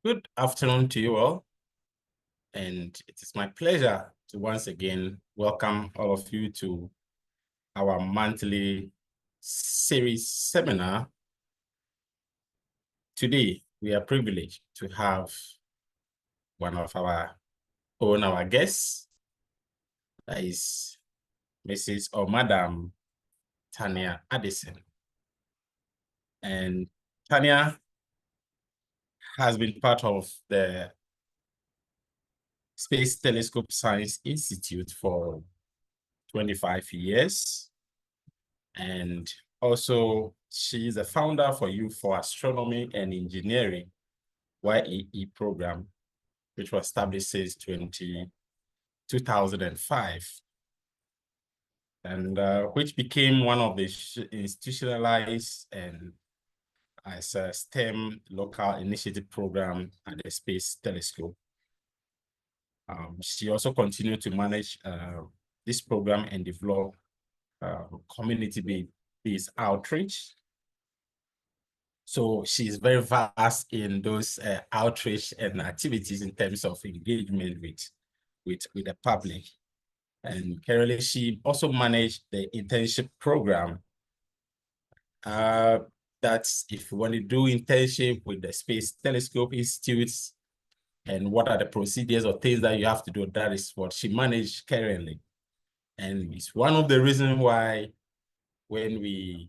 Good afternoon to you all, and it is my pleasure to once again welcome all of you to our monthly series seminar. Today, we are privileged to have one of our guests, that is Mrs. or Madam Tania Addison. And Tania has been part of the Space Telescope Science Institute for 25 years. And also, she is a founder for Youth for Astronomy and Engineering, YAE program, which was established since 2005, and which became one of the institutionalized and as a STEM local initiative program at the Space Telescope. She also continued to manage this program and develop community-based outreach. So she's very vast in those outreach and activities in terms of engagement with the public. And currently, she also managed the internship program. That's if you want to do internship with the Space Telescope Institutes and what are the procedures or things that you have to do, that is what she managed currently. And it's one of the reasons why when we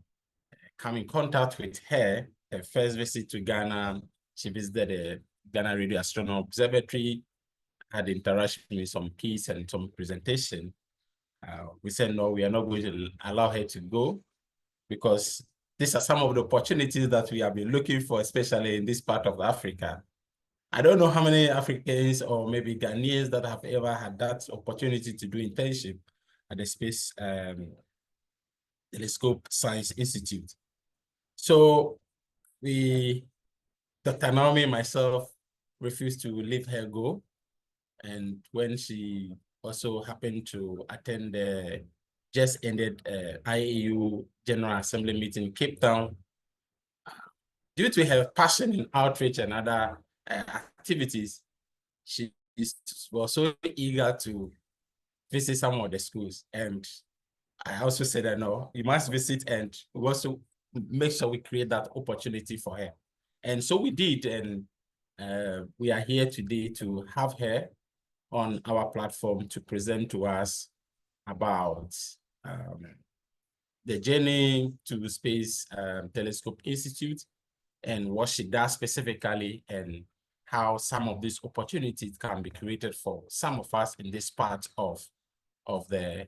come in contact with her first visit to Ghana, she visited the Ghana Radio Astronomy Observatory, had interaction with some piece and some presentation. We said, no, we are not going to allow her to go because these are some of the opportunities that we have been looking for, especially in this part of Africa. I don't know how many Africans or maybe Ghanaians that have ever had that opportunity to do internship at the Space Telescope Science Institute. So Dr. Naomi and myself refused to let her go. And when she also happened to attend the just ended IAU General Assembly meeting in Cape Town, due to her passion in outreach and other activities, she was so eager to visit some of the schools. And I also said that, no, you must visit, and we also make sure we create that opportunity for her. And so we did, and we are here today to have her on our platform to present to us about the journey to the Space Telescope Institute and what she does specifically, and how some of these opportunities can be created for some of us in this part of the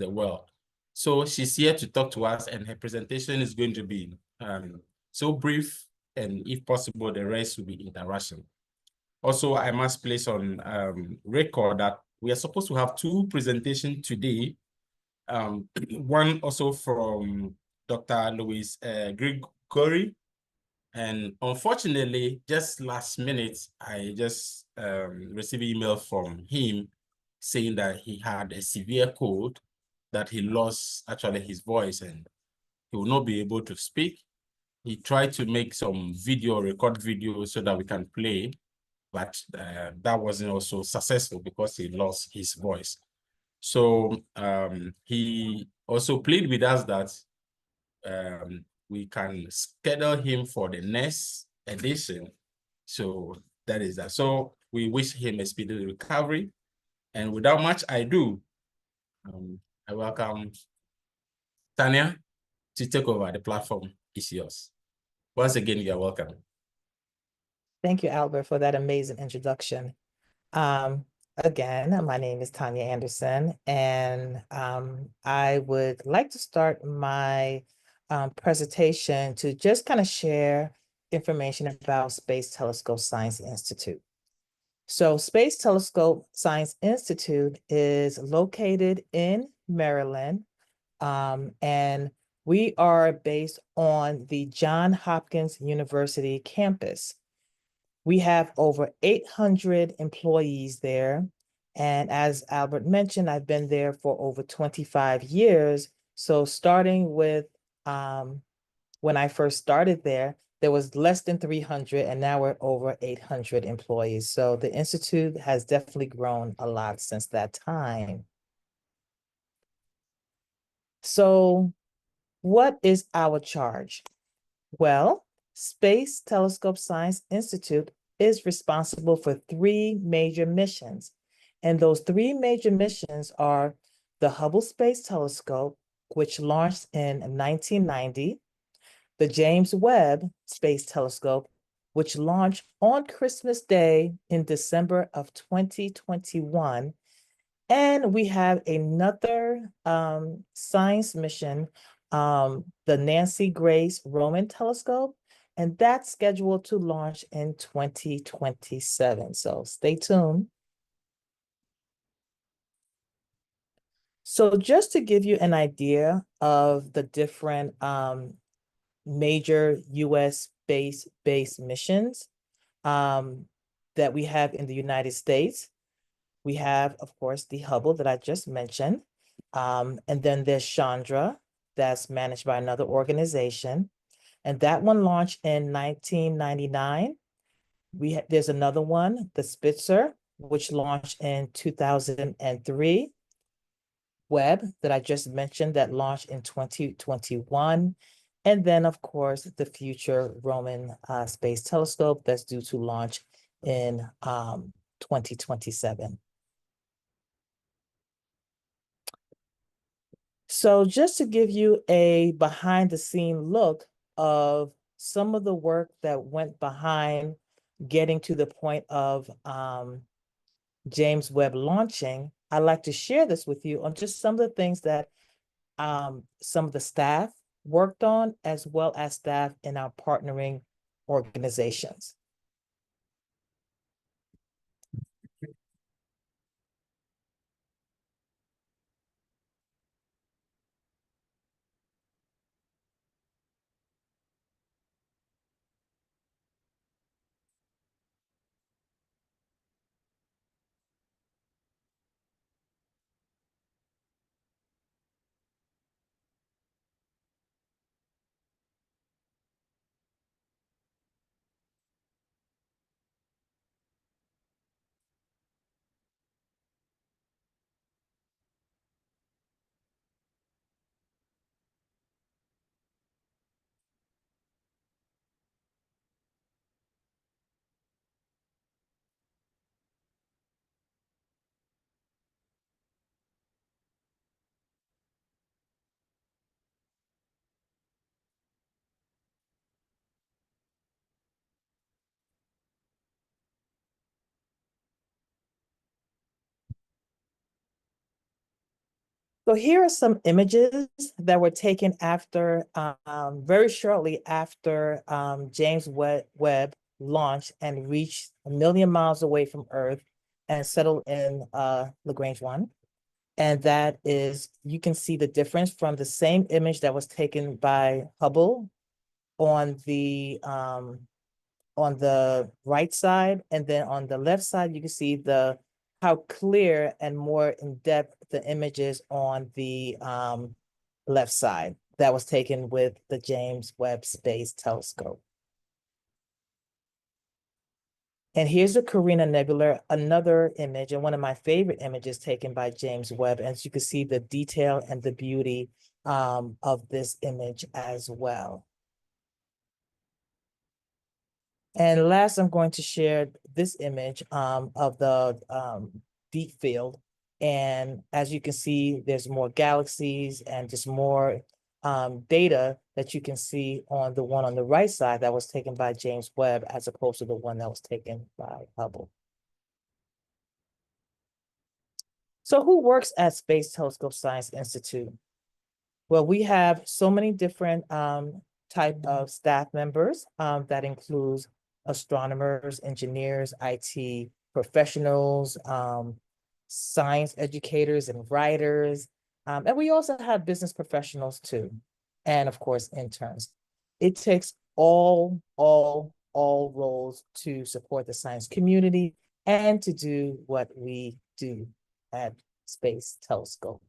world. So she's here to talk to us, and her presentation is going to be so brief, and if possible, the rest will be interaction. Also, I must place on record that we are supposed to have two presentations today. One also from Dr. Louis Gregory. And unfortunately, just last minute, I just received an email from him saying that he had a severe cold, that he lost actually his voice and he will not be able to speak. He tried to make some record video so that we can play, but that wasn't also successful because he lost his voice. So he also pleaded with us that we can schedule him for the next edition. So that is that. So we wish him a speedy recovery. And without much ado, I welcome Tania to take over. The platform is yours. Once again, you are welcome. Thank you, Albert, for that amazing introduction. Again, my name is Tania Anderson, and I would like to start my presentation to just kind of share information about Space Telescope Science Institute. So Space Telescope Science Institute is located in Maryland, and we are based on the Johns Hopkins University campus. We have over 800 employees there. And as Albert mentioned, I've been there for over 25 years. So starting with when I first started there, there was less than 300, and now we're over 800 employees. So the Institute has definitely grown a lot since that time. So what is our charge? Well, Space Telescope Science Institute is responsible for three major missions. And those three major missions are the Hubble Space Telescope, which launched in 1990, the James Webb Space Telescope, which launched on Christmas Day in December of 2021. And we have another science mission, the Nancy Grace Roman Telescope, and that's scheduled to launch in 2027. So stay tuned. So just to give you an idea of the different major US based missions that we have in the United States, we have, of course, the Hubble that I just mentioned. And then there's Chandra, that's managed by another organization. And that one launched in 1999. There's another one, the Spitzer, which launched in 2003. Webb that I just mentioned that launched in 2021. And then, of course, the future Roman Space Telescope that's due to launch in 2027. So just to give you a behind the scene look of some of the work that went behind getting to the point of James Webb launching, I'd like to share this with you on just some of the things that some of the staff worked on, as well as staff in our partnering organizations. So here are some images that were taken after, very shortly after James Webb launched and reached 1,000,000 miles away from Earth and settled in Lagrange 1. And that is, you can see the difference from the same image that was taken by Hubble on the right side, and then on the left side, you can see how clear and more in depth the images on the left side that was taken with the James Webb Space Telescope. And here's the Carina Nebula, another image, and one of my favorite images taken by James Webb. As you can see the detail and the beauty of this image as well. And last, I'm going to share this image of the deep field. And as you can see, there's more galaxies and just more data that you can see on the one on the right side that was taken by James Webb as opposed to the one that was taken by Hubble. So who works at Space Telescope Science Institute? Well, we have so many different type of staff members that includes astronomers, engineers, IT professionals, science educators and writers. And we also have business professionals too. And of course, interns. It takes all roles to support the science community and to do what we do at Space Telescope.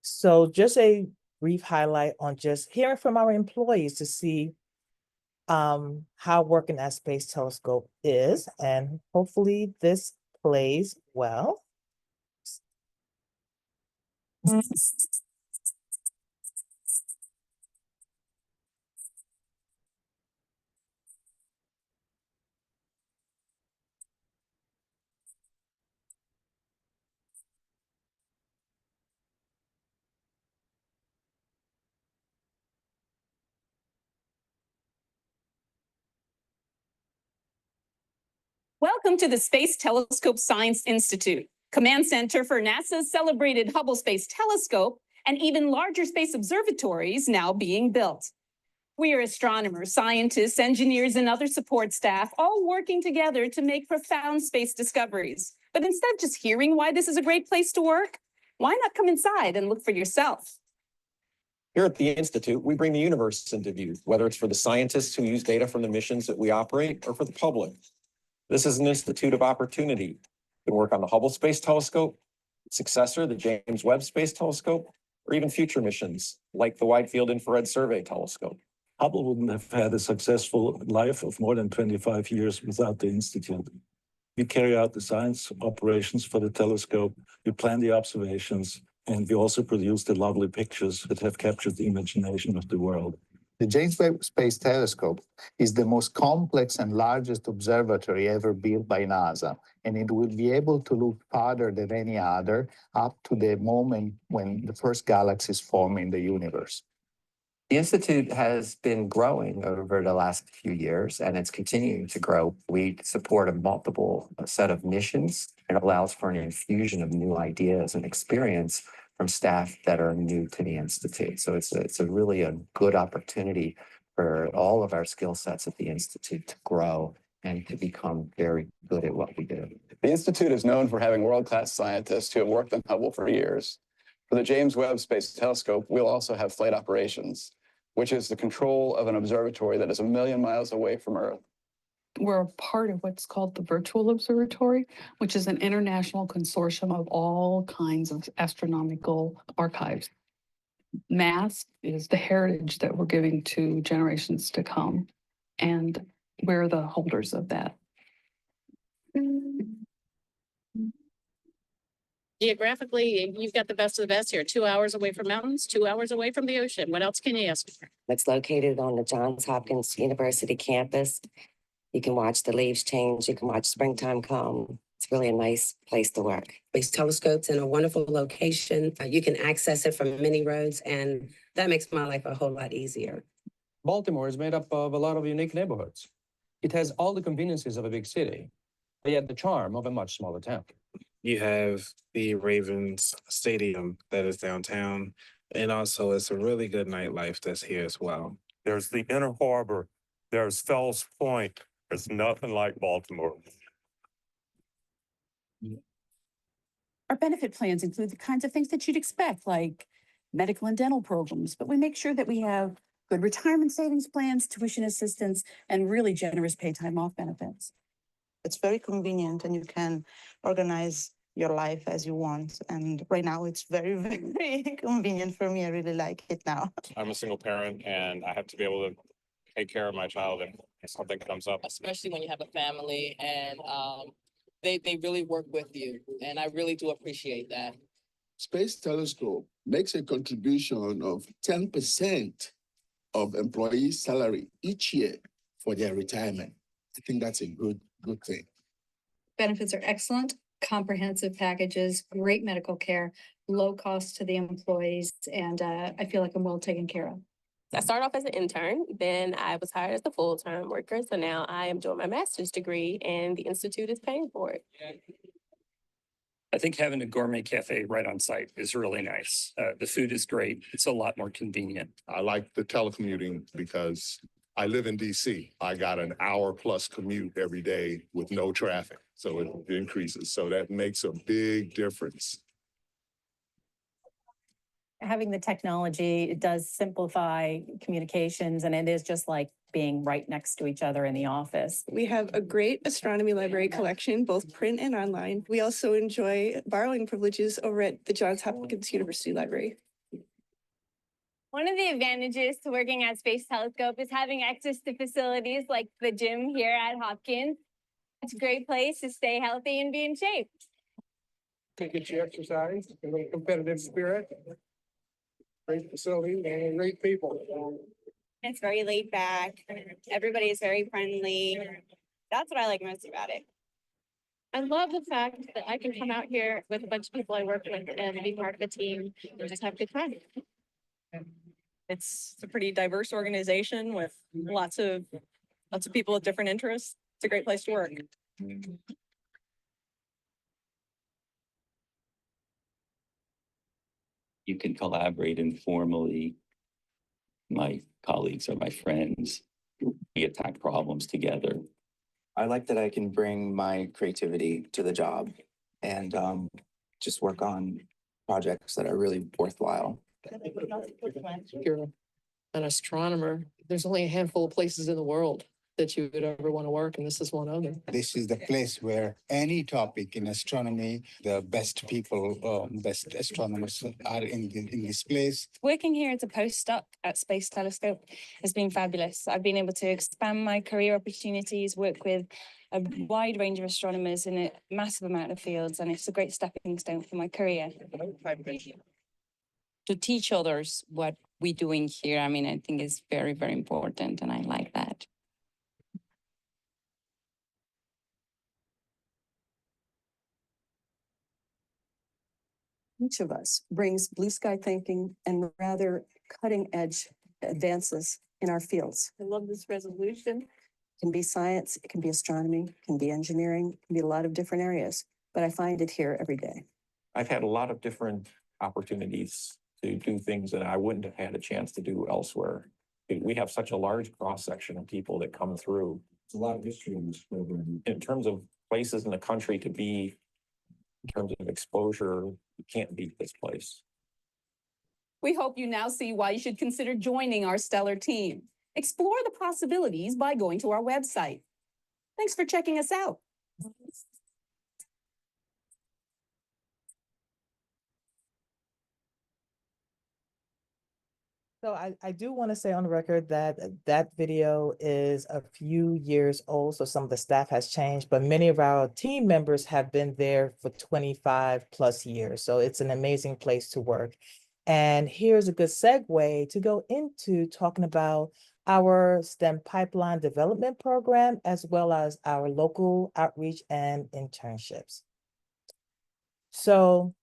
So just a brief highlight on just hearing from our employees to see how working at Space Telescope is, and hopefully this plays well. Welcome to the Space Telescope Science Institute, command center for NASA's celebrated Hubble Space Telescope and even larger space observatories now being built. We are astronomers, scientists, engineers, and other support staff all working together to make profound space discoveries. But instead of just hearing why this is a great place to work, why not come inside and look for yourself? Here at the Institute, we bring the universe into view, whether it's for the scientists who use data from the missions that we operate or for the public. This is an institute of opportunity. You can work on the Hubble Space Telescope, its successor, the James Webb Space Telescope, or even future missions like the Wide Field Infrared Survey Telescope. Hubble wouldn't have had a successful life of more than 25 years without the Institute. We carry out the science operations for the telescope, we plan the observations, and we also produce the lovely pictures that have captured the imagination of the world. The James Webb Space Telescope is the most complex and largest observatory ever built by NASA, and it will be able to look farther than any other up to the moment when the first galaxies form in the universe. The Institute has been growing over the last few years, and it's continuing to grow. We support a multiple set of missions. It allows for an infusion of new ideas and experience from staff that are new to the Institute. So it's a really a good opportunity for all of our skill sets at the Institute to grow and to become very good at what we do. The Institute is known for having world-class scientists who have worked on Hubble for years. For the James Webb Space Telescope, we'll also have flight operations, which is the control of an observatory that is 1 million miles away from Earth. We're a part of what's called the Virtual Observatory, which is an international consortium of all kinds of astronomical archives. Math is the heritage that we're giving to generations to come, and we're the holders of that. Geographically, you've got the best of the best here. 2 hours away from mountains, 2 hours away from the ocean. What else can you ask for? It's located on the Johns Hopkins University campus. You can watch the leaves change. You can watch springtime come. It's really a nice place to work. Space Telescope's in a wonderful location. You can access it from many roads, and that makes my life a whole lot easier. Baltimore is made up of a lot of unique neighborhoods. It has all the conveniences of a big city, but yet the charm of a much smaller town. You have the Ravens Stadium that is downtown, and also it's a really good nightlife that's here as well. There's the Inner Harbor, there's Fells Point. There's nothing like Baltimore. Our benefit plans include the kinds of things that you'd expect, like medical and dental programs, but we make sure that we have good retirement savings plans, tuition assistance, and really generous paid time off benefits. It's very convenient, and you can organize your life as you want. And right now it's very, very convenient for me. I really like it now. I'm a single parent, and I have to be able to take care of my child if something comes up. Especially when you have a family, and they really work with you. And I really do appreciate that. Space Telescope makes a contribution of 10% of employees' salary each year for their retirement. I think that's a good thing. Benefits are excellent, comprehensive packages, great medical care, low cost to the employees, and I feel like I'm well taken care of. I started off as an intern, then I was hired as a full-time worker, so now I am doing my master's degree and the Institute is paying for it. I think having a gourmet cafe right on site is really nice. The food is great. It's a lot more convenient. I like the telecommuting because I live in DC. I got an hour-plus commute every day with no traffic, so it increases. So that makes a big difference. Having the technology, it does simplify communications, and it is just like being right next to each other in the office. We have a great astronomy library collection, both print and online. We also enjoy borrowing privileges over at the Johns Hopkins University Library. One of the advantages to working at Space Telescope is having access to facilities like the gym here at Hopkins. It's a great place to stay healthy and be in shape. Get your exercise, a little competitive spirit. Great facility and great people. It's very laid back. Everybody is very friendly. That's what I like most about it. I love the fact that I can come out here with a bunch of people I work with and be part of a team and just have a good time. It's a pretty diverse organization with lots of people with different interests. It's a great place to work. You can collaborate informally. My colleagues are my friends. We attack problems together. I like that I can bring my creativity to the job and just work on projects that are really worthwhile. You're an astronomer. There's only a handful of places in the world that you would ever want to work, and this is one of them. This is the place where any topic in astronomy, the best people, best astronomers are in this place. Working here as a postdoc at Space Telescope has been fabulous. I've been able to expand my career opportunities, work with a wide range of astronomers in a massive amount of fields, and it's a great stepping stone for my career. To teach others what we're doing here, I mean, I think is very, very important, and I like that. Each of us brings blue sky thinking and rather cutting edge advances in our fields. I love this resolution. It can be science, it can be astronomy, it can be engineering, it can be a lot of different areas, but I find it here every day. I've had a lot of different opportunities to do things that I wouldn't have had a chance to do elsewhere. We have such a large cross-section of people that come through. It's a lot of history in this program. In terms of places in the country to be, in terms of exposure, you can't beat this place. We hope you now see why you should consider joining our stellar team. Explore the possibilities by going to our website. Thanks for checking us out. So I do want to say on the record that that video is a few years old, so some of the staff has changed, but many of our team members have been there for 25 plus years. So it's an amazing place to work. And here's a good segue to go into talking about our STEM pipeline development program, as well as our local outreach and internships. So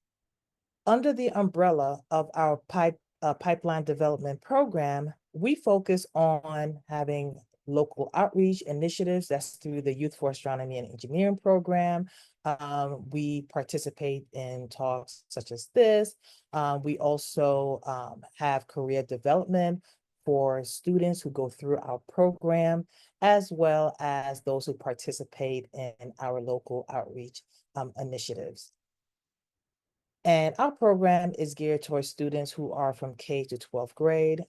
under the umbrella of our pipeline development program, we focus on having local outreach initiatives. That's through the Youth for Astronomy and Engineering program. We participate in talks such as this. We also have career development for students who go through our program, as well as those who participate in our local outreach initiatives. And our program is geared towards students who are from K to 12th grade,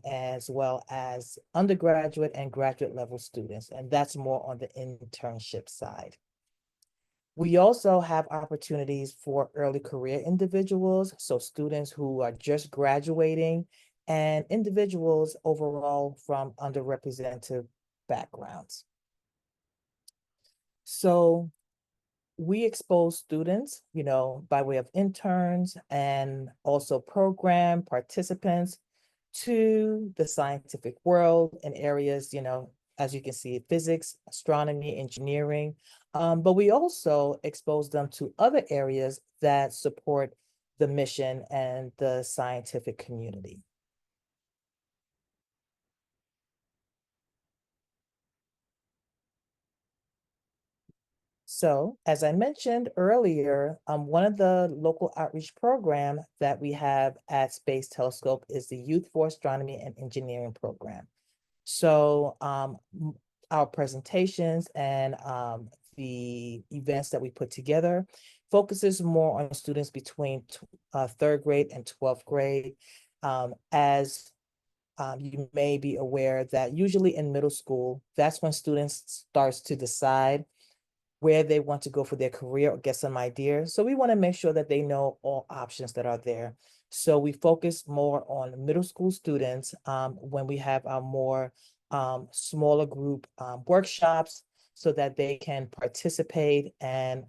as well as undergraduate and graduate level students. And that's more on the internship side. We also have opportunities for early career individuals, so students who are just graduating and individuals overall from underrepresented backgrounds. So we expose students, by way of interns and also program participants to the scientific world in areas, as you can see, physics, astronomy, engineering. But we also expose them to other areas that support the mission and the scientific community. So, as I mentioned earlier, one of the local outreach program that we have at Space Telescope is the Youth for Astronomy and Engineering program. So, our presentations and the events that we put together focuses more on students between 3rd grade and 12th grade. As you may be aware that usually in middle school, that's when students starts to decide where they want to go for their career or get some ideas. So we want to make sure that they know all options that are there. So we focus more on middle school students when we have our more smaller group workshops so that they can participate and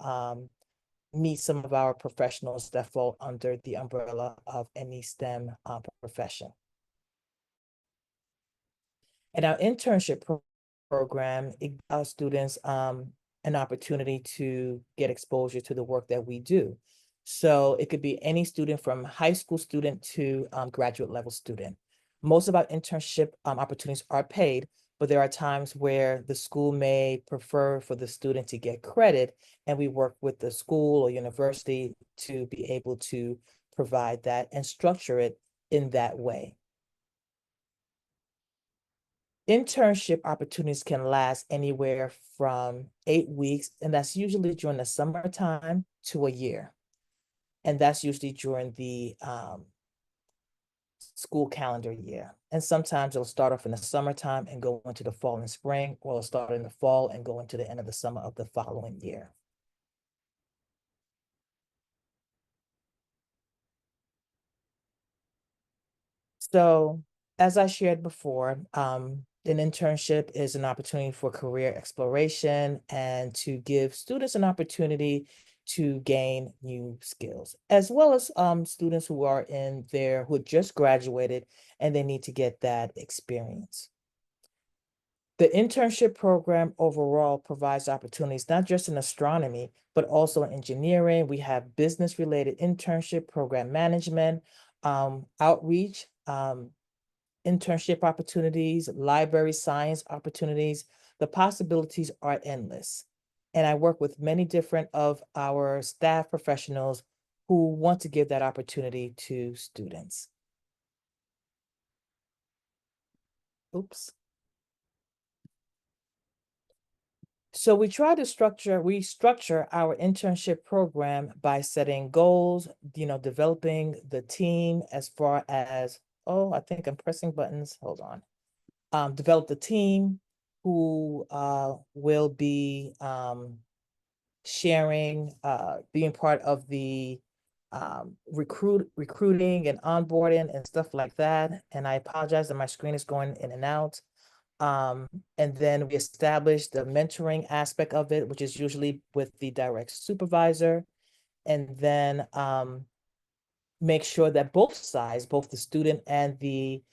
meet some of our professionals that fall under the umbrella of any STEM profession. And our internship program, it gives our students an opportunity to get exposure to the work that we do. So it could be any student from high school student to graduate level student. Most of our internship opportunities are paid, but there are times where the school may prefer for the student to get credit, and we work with the school or university to be able to provide that and structure it in that way. Internship opportunities can last anywhere from 8 weeks, and that's usually during the summertime to a year. And that's usually during the school calendar year. And sometimes it'll start off in the summertime and go into the fall and spring, or it'll start in the fall and go into the end of the summer of the following year. So as I shared before, an internship is an opportunity for career exploration and to give students an opportunity to gain new skills, as well as students who are who just graduated and they need to get that experience. The internship program overall provides opportunities, not just in astronomy, but also in engineering. We have business-related internship, program management, outreach, internship opportunities, library science opportunities. The possibilities are endless. And I work with many different of our staff professionals who want to give that opportunity to students. Oops. So we structure our internship program by setting goals, developing the team as far as, oh, I think I'm pressing buttons, hold on. Develop the team who will be sharing, being part of the recruiting and onboarding and stuff like that. And I apologize that my screen is going in and out. And then we established the mentoring aspect of it, which is usually with the direct supervisor. And then make sure that both sides, both the student and the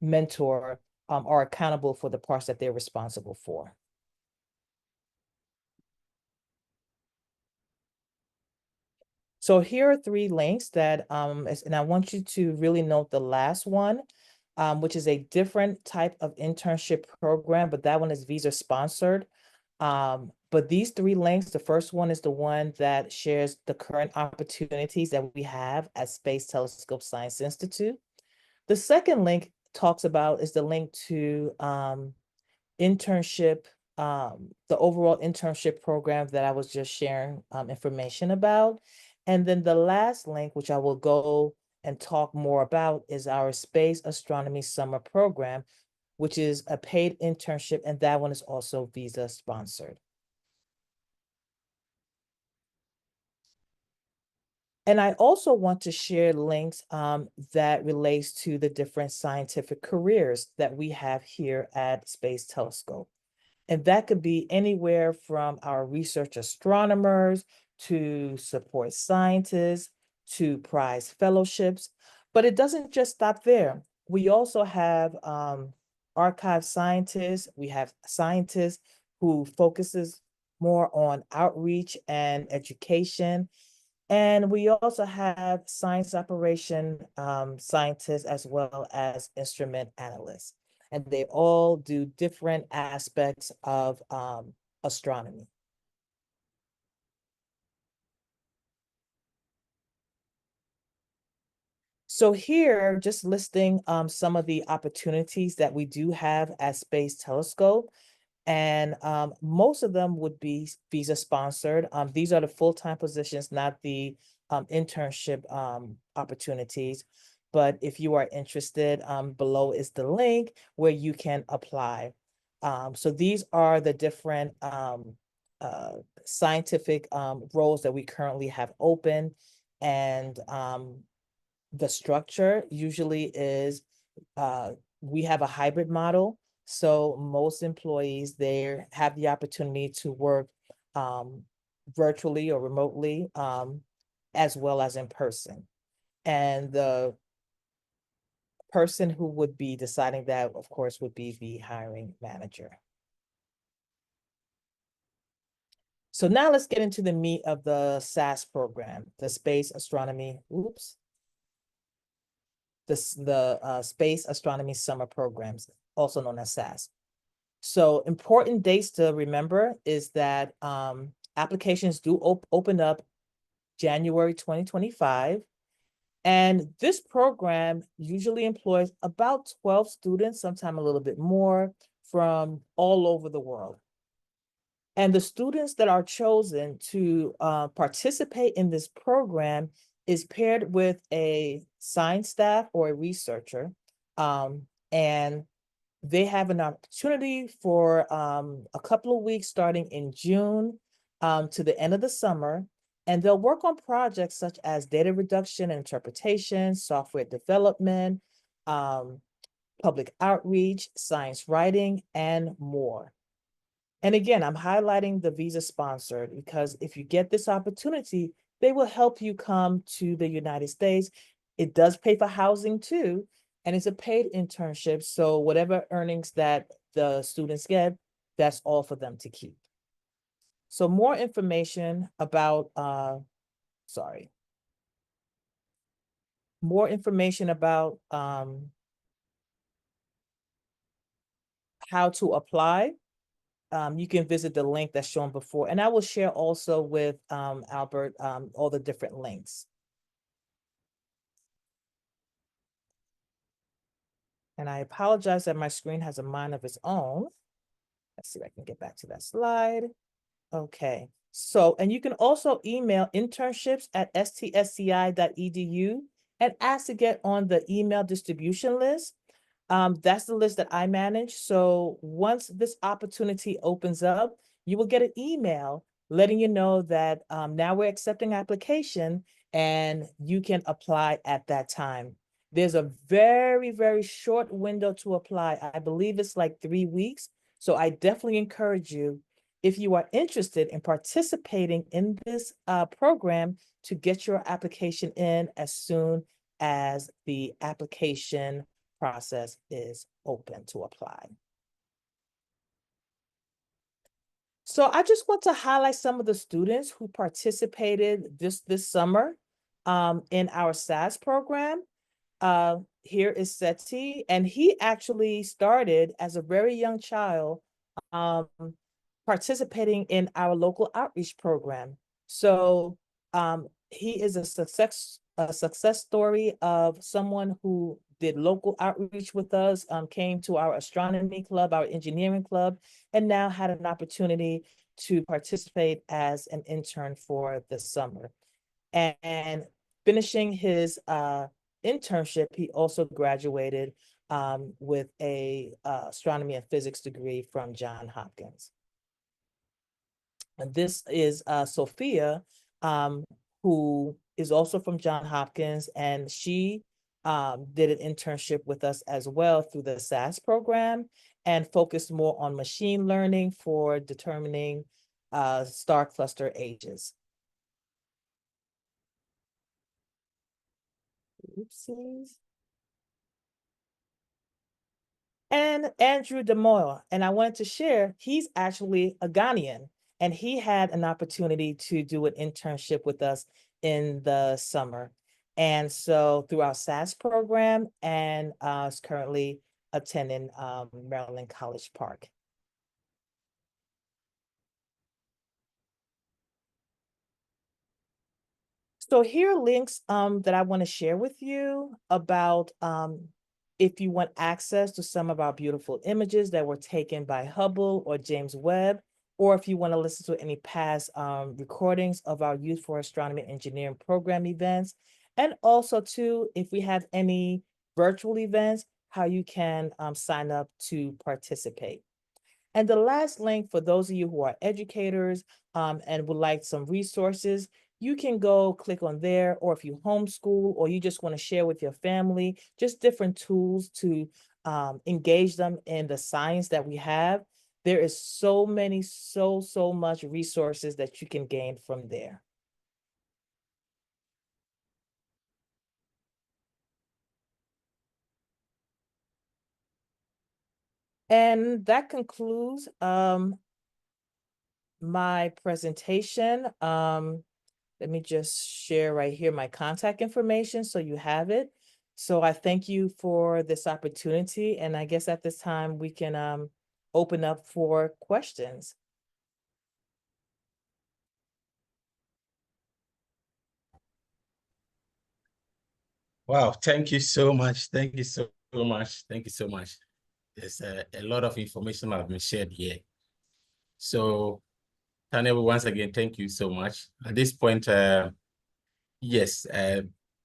mentor, are accountable for the parts that they're responsible for. So here are 3 links that, and I want you to really note the last one, which is a different type of internship program, but that one is visa sponsored. But these 3 links, the first one is the one that shares the current opportunities that we have at Space Telescope Science Institute. The second link is the link to internship, the overall internship program that I was just sharing information about. And then the last link, which I will go and talk more about, is our Space Astronomy Summer Program, which is a paid internship, and that one is also visa sponsored. And I also want to share links that relates to the different scientific careers that we have here at Space Telescope. And that could be anywhere from our research astronomers to support scientists to prize fellowships. But it doesn't just stop there. We also have archive scientists. We have scientists who focuses more on outreach and education. And we also have science operation scientists as well as instrument analysts. And they all do different aspects of astronomy. So here, just listing some of the opportunities that we do have at Space Telescope. And most of them would be visa sponsored. These are the full-time positions, not the internship opportunities. But if you are interested, below is the link where you can apply. So these are the different scientific roles that we currently have open. And the structure usually is we have a hybrid model. So most employees there have the opportunity to work virtually or remotely, as well as in person. And the person who would be deciding that, of course, would be the hiring manager. So now let's get into the meat of the SAS program, the Space Astronomy, Space Astronomy Summer Programs, also known as SAS. So important dates to remember is that applications do open up January 2025. And this program usually employs about 12 students, sometimes a little bit more, from all over the world. And the students that are chosen to participate in this program is paired with a science staff or a researcher. And they have an opportunity for a couple of weeks starting in June to the end of the summer. And they'll work on projects such as data reduction and interpretation, software development, public outreach, science writing, and more. And again, I'm highlighting the visa sponsored because if you get this opportunity, they will help you come to the United States. It does pay for housing too, and it's a paid internship. So whatever earnings that the students get, that's all for them to keep. So more information about, more information about how to apply. You can visit the link that's shown before, and I will share also with Albert all the different links. And I apologize that my screen has a mind of its own. Let's see if I can get back to that slide. Okay, so, and you can also email internships@stsci.edu and ask to get on the email distribution list. That's the list that I manage. So once this opportunity opens up, you will get an email letting you know that now we're accepting application and you can apply at that time. There's a very, very short window to apply. I believe it's like 3 weeks. So I definitely encourage you, if you are interested in participating in this program, to get your application in as soon as the application process is open to apply. So I just want to highlight some of the students who participated this summer in our SAS program. Here is Seti, and he actually started as a very young child participating in our local outreach program. So he is a success story of someone who did local outreach with us, came to our astronomy club, our engineering club, and now had an opportunity to participate as an intern for the summer. And finishing his internship, he also graduated with a astronomy and physics degree from Johns Hopkins. And this is Sophia, who is also from Johns Hopkins, and she did an internship with us as well through the SAS program and focused more on machine learning for determining star cluster ages. Oopsies. And Andrew DeMoyle, and I wanted to share, he's actually a Ghanaian, and he had an opportunity to do an internship with us in the summer. And so through our SAS program, and is currently attending Maryland College Park. So here are links that I want to share with you about if you want access to some of our beautiful images that were taken by Hubble or James Webb, or if you want to listen to any past recordings of our Youth for Astronomy and Engineering program events, and also too, if we have any virtual events, how you can sign up to participate. And the last link for those of you who are educators and would like some resources, you can go click on there, or if you homeschool or you just want to share with your family, just different tools to engage them in the science that we have. There is so much resources that you can gain from there. And that concludes my presentation. Let me just share right here my contact information so you have it. So I thank you for this opportunity. And I guess at this time we can open up for questions. Wow, thank you so much. Thank you so much. Thank you so much. There's a lot of information that has been shared here. So, Tania, once again, thank you so much. At this point, yes,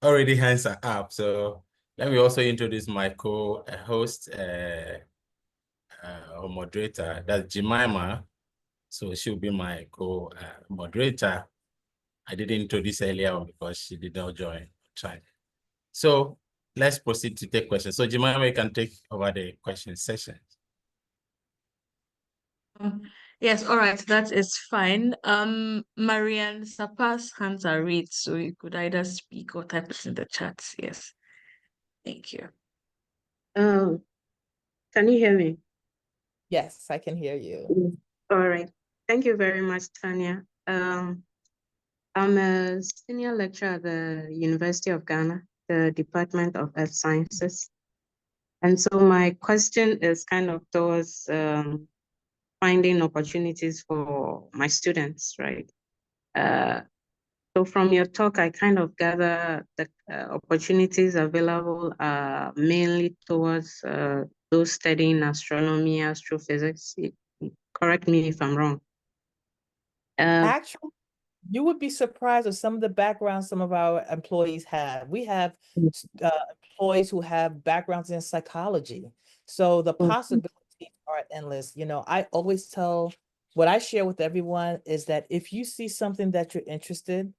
already hands are up. So let me also introduce my co-host or moderator, that's Jemima. So she'll be my co-moderator. I didn't introduce earlier on because she did not join. So let's proceed to take questions. So Jemima, you can take over the question session. Yes, all right, that is fine. Marianne Sapa's hands are raised, so you could either speak or type it in the chat. Yes. Thank you. Can you hear me? Yes, I can hear you. All right. Thank you very much, Tania. I'm a senior lecturer at the University of Ghana, the Department of Earth Sciences. And so my question is kind of towards finding opportunities for my students, right? So from your talk, I kind of gather the opportunities available are mainly towards those studying astronomy, astrophysics. Correct me if I'm wrong. Actually, you would be surprised at some of the backgrounds some of our employees have. We have employees who have backgrounds in psychology. So the possibilities are endless. You know, I always tell, what I share with everyone is that if you see something that you're interested,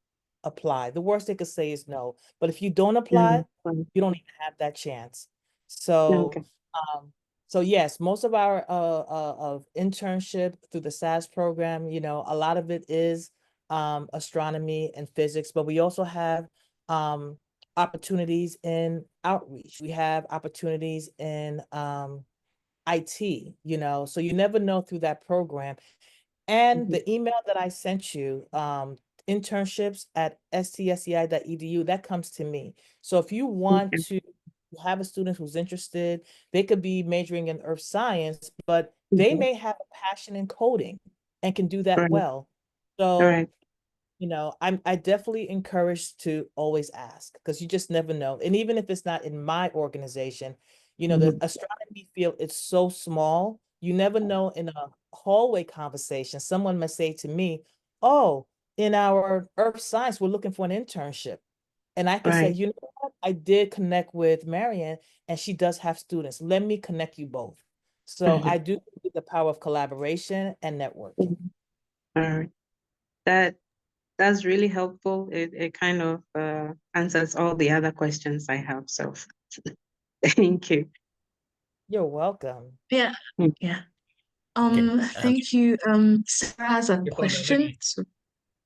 apply. The worst they could say is no. But if you don't apply, you don't even have that chance. So so yes, most of our of internship through the SAS program, you know, a lot of it is astronomy and physics, but we also have opportunities in outreach. We have opportunities in IT, you know, so you never know through that program. And the email that I sent you, internships@stsci.edu, that comes to me. So if you want to have a student who's interested, they could be majoring in earth science, but they may have a passion in coding and can do that well. So, you know, I definitely encourage to always ask, because you just never know. And even if it's not in my organization, you know, the astronomy field, it's so small. You never know, in a hallway conversation, someone may say to me, oh, in our earth science, we're looking for an internship. And I can say, you know what? I did connect with Marianne and she does have students. Let me connect you both. So I do believe the power of collaboration and networking. All right. That's really helpful. It kind of answers all the other questions I have. So thank you. You're welcome. Yeah. Yeah. Thank you. Sarah has a question.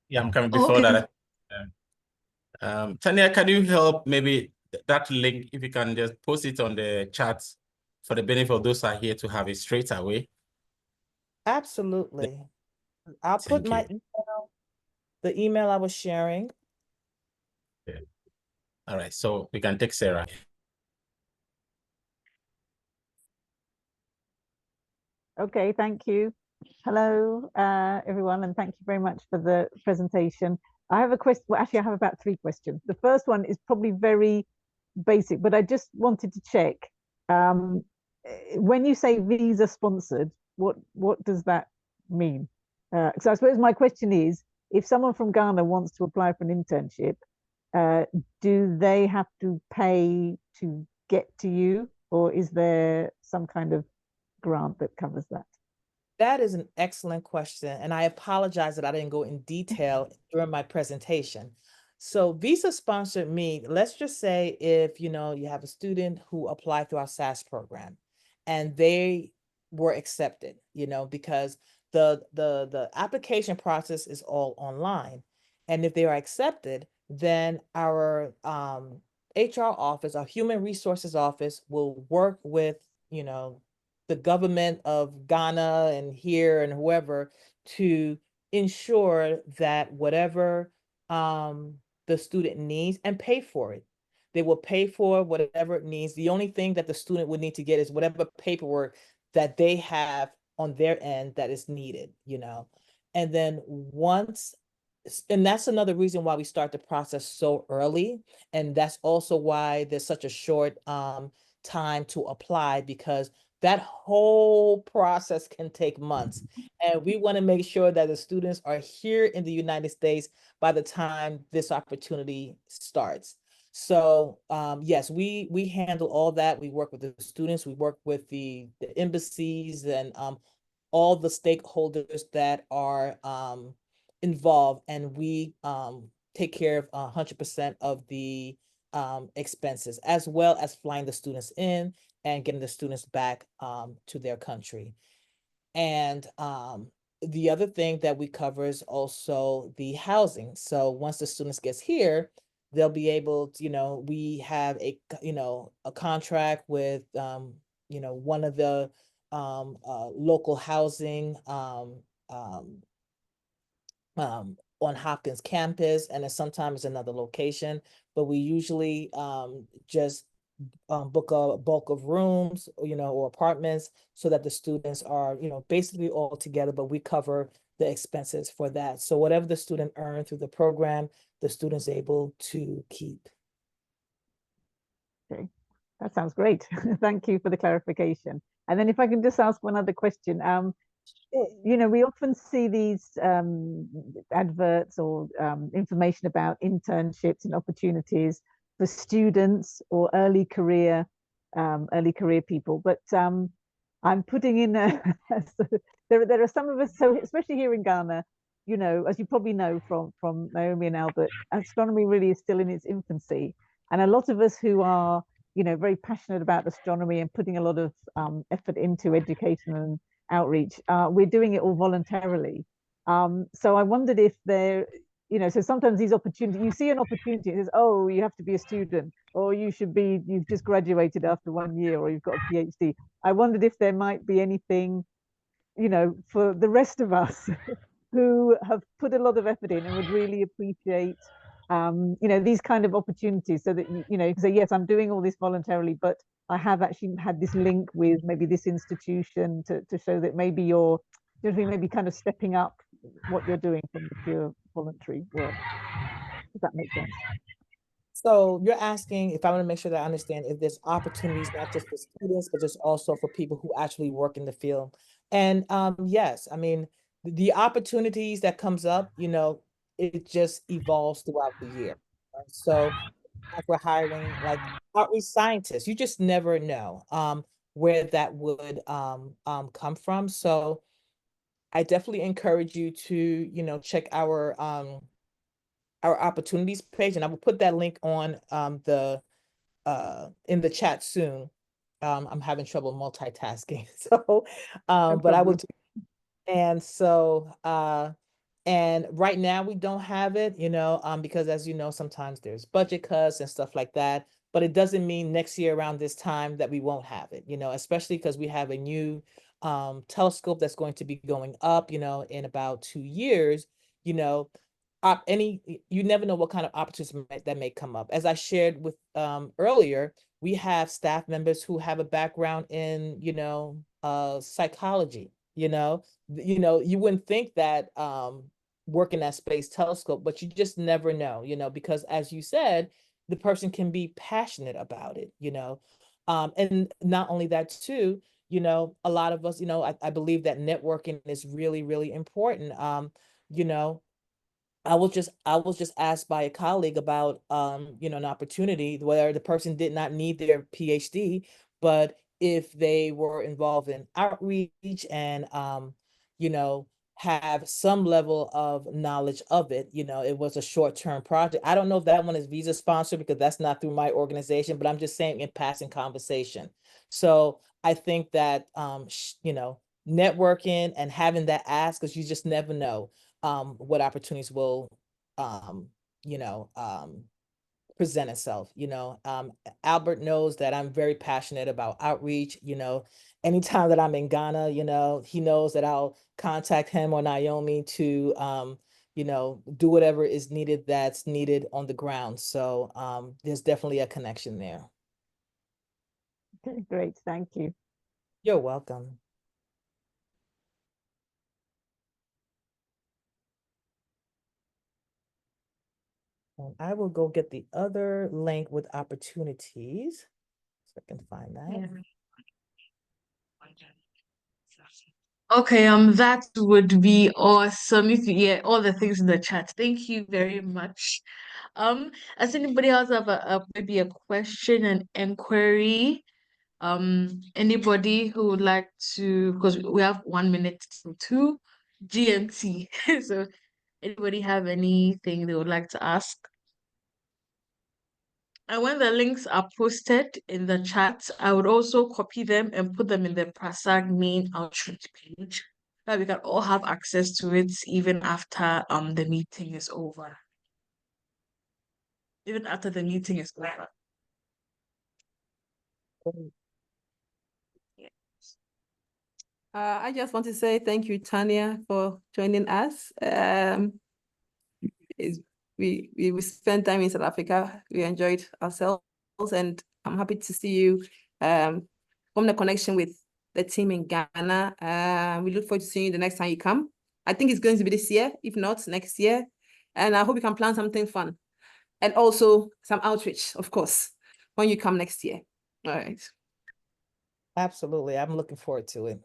Yeah, I'm coming before that. Tania, can you help maybe that link, if you can just post it on the chat for the benefit of those who are here to have it straight away? Absolutely. I'll put my email, the email I was sharing. Okay. All right, so we can take Sarah. Okay, thank you. Hello, everyone, and thank you very much for the presentation. I have a question. Well, actually, I have about 3 questions. The first one is probably very basic, but I just wanted to check. When you say visa sponsored, what does that mean? So I suppose my question is, if someone from Ghana wants to apply for an internship, do they have to pay to get to you, or is there some kind of grant that covers that? That is an excellent question, and I apologize that I didn't go in detail during my presentation. So Visa sponsored me. Let's just say if you have a student who applied through our SAS program and they were accepted, because the application process is all online. And if they are accepted, then our HR office, our human resources office will work with, the government of Ghana and here and whoever to ensure that whatever the student needs and pay for it. They will pay for whatever it needs. The only thing that the student would need to get is whatever paperwork that they have on their end that is needed, And then and that's another reason why we start the process so early. And that's also why there's such a short time to apply, because that whole process can take months. And we want to make sure that the students are here in the United States by the time this opportunity starts. So yes, we handle all that. We work with the students, we work with the embassies and all the stakeholders that are involved, and we take care of 100% of the expenses, as well as flying the students in and getting the students back to their country. And the other thing that we cover is also the housing. So once the students gets here, they'll be able to, we have a contract with, one of the local housing on Hopkins campus, and then sometimes another location, but we usually just book a bulk of rooms, or apartments, so that the students are, basically all together, but we cover the expenses for that. So whatever the student earned through the program, the student's able to keep. Okay, that sounds great. Thank you for the clarification. And then if I can just ask one other question, we often see these adverts or information about internships and opportunities for students or early career people. But I'm putting in there are some of us, so especially here in Ghana, as you probably know from Naomi and Albert, astronomy really is still in its infancy, and a lot of us who are very passionate about astronomy and putting a lot of effort into education and outreach, we're doing it all voluntarily. So I wondered if so sometimes these opportunities, you see an opportunity, it says, oh, you have to be a student, or you've just graduated after 1 year, or you've got a PhD. I wondered if there might be anything, for the rest of us who have put a lot of effort in and would really appreciate these kind of opportunities, so that you can say, yes, I'm doing all this voluntarily, but I have actually had this link with maybe this institution to show that maybe you're maybe kind of stepping up what you're doing from the pure voluntary work. Does that make sense? So you're asking, if I want to make sure that I understand, if there's opportunities not just for students, but just also for people who actually work in the field. And yes, I mean, the opportunities that comes up, it just evolves throughout the year. So like we're hiring like outreach scientists, you just never know where that would come from. So I definitely encourage you to, check our opportunities page, and I will put that link on in the chat soon. I'm having trouble multitasking, so but I will. And so and right now we don't have it, because as you know, sometimes there's budget cuts and stuff like that. But it doesn't mean next year around this time that we won't have it, especially because we have a new telescope that's going to be going up, in about 2 years, you know, you never know what kind of opportunities that may come up. As I shared with earlier, we have staff members who have a background in, psychology, you wouldn't think that working at Space Telescope, but you just never know, because as you said, the person can be passionate about it, and not only that too, a lot of us, I believe that networking is really, really important. You know, I was just asked by a colleague about an opportunity where the person did not need their PhD, but if they were involved in outreach and you know, have some level of knowledge of it. You know, it was a short-term project. I don't know if that one is visa sponsored because that's not through my organization, but I'm just saying in passing conversation. So I think that, you know, networking and having that ask, because you just never know what opportunities will, you know, present itself. You know, Albert knows that I'm very passionate about outreach. You know, anytime that I'm in Ghana, you know, he knows that I'll contact him or Naomi to, you know, do whatever is needed that's needed on the ground. So there's definitely a connection there. Okay, great, thank you. You're welcome. And I will go get the other link with opportunities, so I can find that. Yeah. Okay, that would be awesome if you get all the things in the chat. Thank you very much. Does anybody else have maybe a question, an inquiry? Anybody who would like to, because we have 1 minute to 2 GMT. So anybody have anything they would like to ask? And when the links are posted in the chat, I would also copy them and put them in the PRAGSAC main outreach page, that we can all have access to it even after the meeting is over. Even after the meeting is over. I just want to say thank you, Tania, for joining us. We spent time in South Africa. We enjoyed ourselves, and I'm happy to see you form the connection with the team in Ghana. We look forward to seeing you the next time you come. I think it's going to be this year, if not next year. And I hope you can plan something fun. And also some outreach, of course, when you come next year. All right. Absolutely. I'm looking forward to it.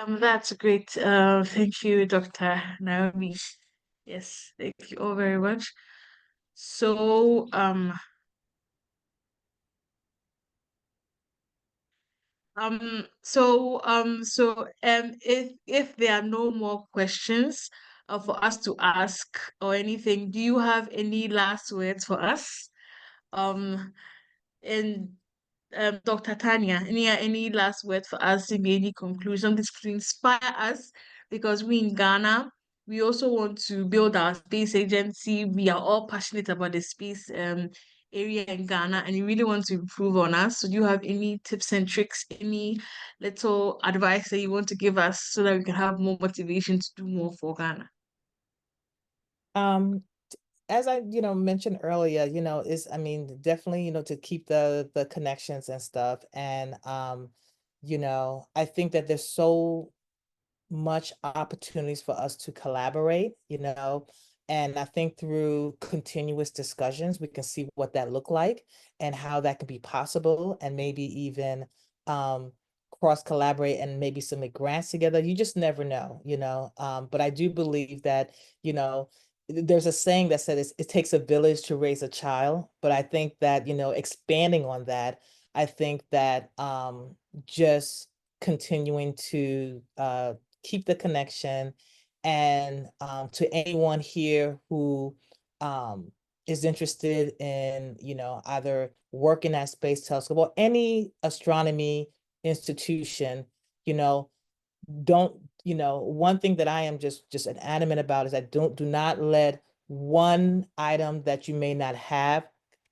That's great. Thank you, Dr. Naomi. Yes, thank you all very much. So, if there are no more questions for us to ask or anything, do you have any last words for us? And Dr. Tania, any last words for us, maybe any conclusion this to inspire us, because we in Ghana, we also want to build our space agency. We are all passionate about the space area in Ghana, and we really want to improve on us. So do you have any tips and tricks, any little advice that you want to give us so that we can have more motivation to do more for Ghana? As I, you know, mentioned earlier, you know, I mean, definitely, you know, to keep the connections and stuff. And, you know, I think that there's so much opportunities for us to collaborate, you know, and I think through continuous discussions, we can see what that look like and how that can be possible, and maybe even cross collaborate and maybe submit grants together. You just never know, you know. But I do believe that, you know, there's a saying that says it takes a village to raise a child. But I think that, you know, expanding on that, I think that just continuing to keep the connection, and to anyone here who is interested in, you know, either working at Space Telescope or any astronomy institution, you know, don't, you know, one thing that I am just an adamant about is that do not let one item that you may not have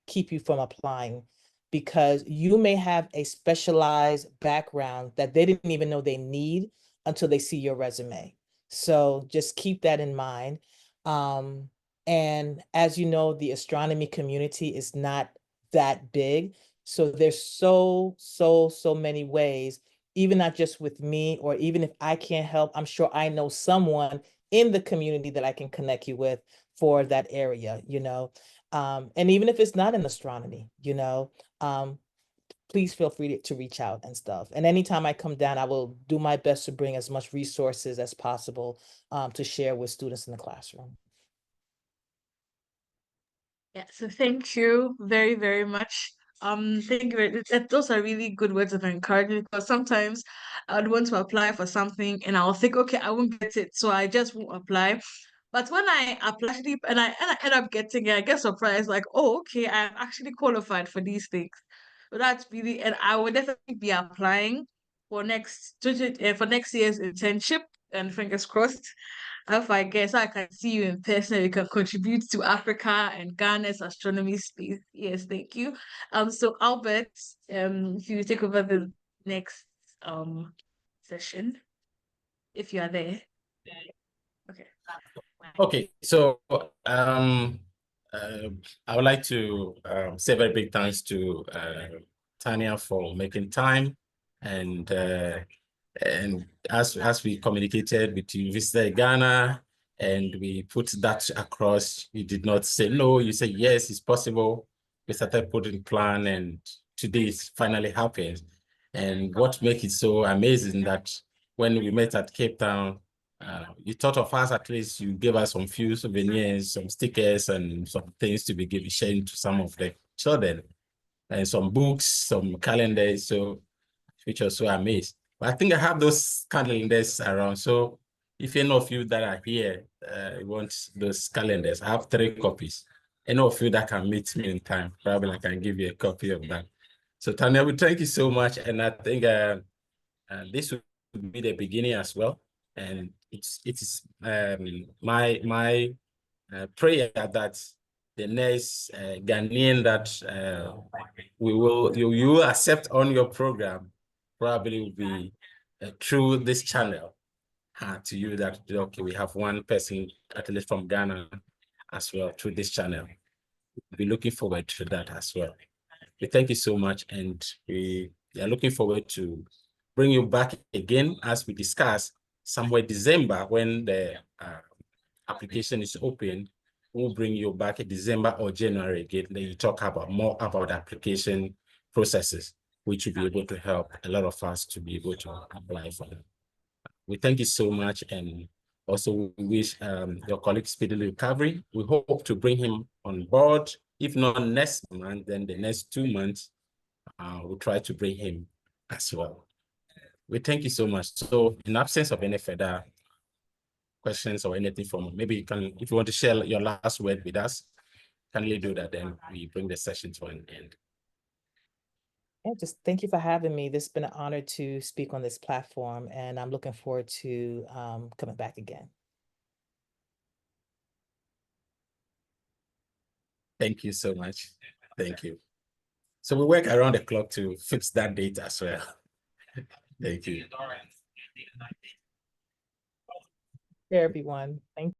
keep you from applying, because you may have a specialized background that they didn't even know they need until they see your resume. So just keep that in mind. And as you know, the astronomy community is not that big. So there's so many ways, even not just with me, or even if I can't help, I'm sure I know someone in the community that I can connect you with for that area, you know. And even if it's not in astronomy, you know, please feel free to reach out and stuff. And anytime I come down, I will do my best to bring as much resources as possible to share with students in the classroom. Yeah, so thank you very, very much Thank you. Those are really good words of encouragement because sometimes I'd want to apply for something and I'll think, okay, I won't get it, so I just won't apply. But when I apply and I end up getting it, I get surprised, like, oh, okay, I'm actually qualified for these things. So that's really, and I will definitely be applying for next year's internship, and fingers crossed. If I guess I can see you in person, we can contribute to Africa and Ghana's astronomy space. Yes, thank you. So Albert, if you take over the next session, if you are there. Okay. Okay, so I would like to say a very big thanks to Tania for making time, and as we communicated with you, visited Ghana, and we put that across. You did not say no, you said yes, it's possible. We started putting plan, and today it's finally happened. And what makes it so amazing that when we met at Cape Town, you thought of us, at least you gave us some few souvenirs, some stickers, and some things to be sharing to some of the children, and some books, some calendars, so which was so amazed. But I think I have those calendars around. So if any of you that are here want those calendars, I have 3 copies. Any of you that can meet me in time, probably I can give you a copy of that. So Tania, we thank you so much. And I think this will be the beginning as well. And it is my prayer that the next Ghanaian that you will accept on your program probably will be through this channel to you, that okay, we have one person at least from Ghana as well through this channel. We'll be looking forward to that as well. We thank you so much, and we are looking forward to bring you back again as we discuss somewhere December when the application is open. We'll bring you back in December or January again. Then you talk about more about application processes, which will be able to help a lot of us to be able to apply for them. We thank you so much, and also we wish your colleague speedy recovery. We hope to bring him on board. If not next month, then the next 2 months, we'll try to bring him as well. We thank you so much. So in absence of any further questions or anything from, maybe you can, if you want to share your last word with us, kindly do that, then we bring the session to an end. Yeah, just thank you for having me. This has been an honor to speak on this platform, and I'm looking forward to coming back again. Thank you so much. Thank you. So we work around the clock to fix that date as well. Thank you. Hey, everyone. Thank you.